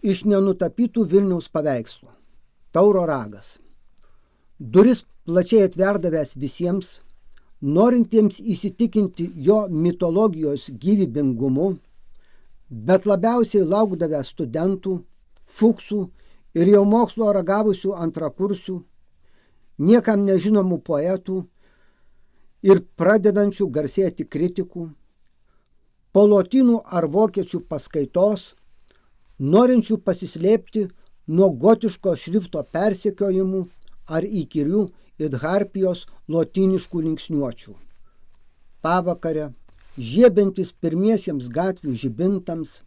iš nenutapytų Vilniaus paveikslų. Tauro ragas. Duris plačiai atverdavęs visiems, norintiems įsitikinti jo mitologijos gyvybingumu, bet labiausiai laukdavęs studentų, fuksų ir jau mokslo ragavusių antrakursių, niekam nežinomų poetų ir pradedančių garsėti kritikų, po lotynų ar vokiečių paskaitos, norinčių pasislėpti nuo gotiško šrifto persekiojimų ar įkyrių idharpijos lotyniškų linksniuočių. Pavakare, žiebiantis pirmiesiems gatvių žibintams,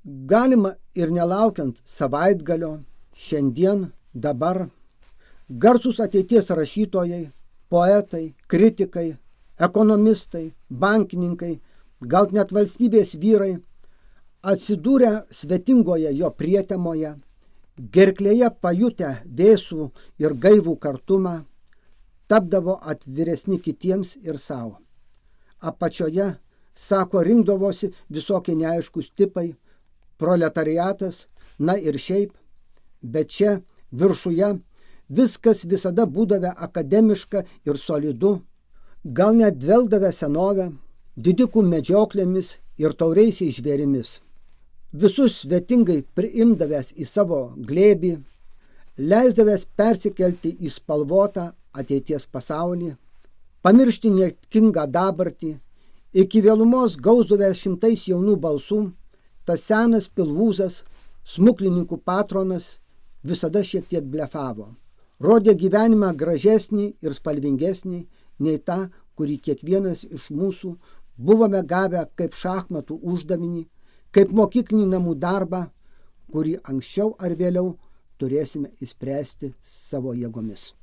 galima ir nelaukiant savaitgalio, šiandien, dabar, garsūs ateities rašytojai, poetai, kritikai, ekonomistai, bankininkai, gal net valstybės vyrai, atsidūrę svetingoje jo prietemoje, gerklėje pajutę vėsų ir gaivų kartumą, tapdavo atviresni kitiems ir savo. Apačioje, sako, rinkdavosi visokie neaiškus tipai, proletariatas, na ir šiaip, bet čia, viršuje, viskas visada būdavę akademiška ir solidu, gal net dveldavę senovę, didikų medžioklėmis ir tauriaisiais žvėrimis. Visus svetingai priimdavęs į savo glėbį, leisdavęs persikelti į spalvotą ateities pasaulį, pamiršti niekingą dabartį, iki vėlumos gausdavęs šimtais jaunų balsų, tas senas pilvūzas, smuklininkų patronas, visada šiek tiek blefavo. Rodė gyvenimą gražesnį ir spalvingesnį nei tą, kurį kiekvienas iš mūsų buvome gavę kaip šachmatų uždavinį, kaip mokyklinį namų darbą, kurį anksčiau ar vėliau turėsime išspręsti savo jėgomis.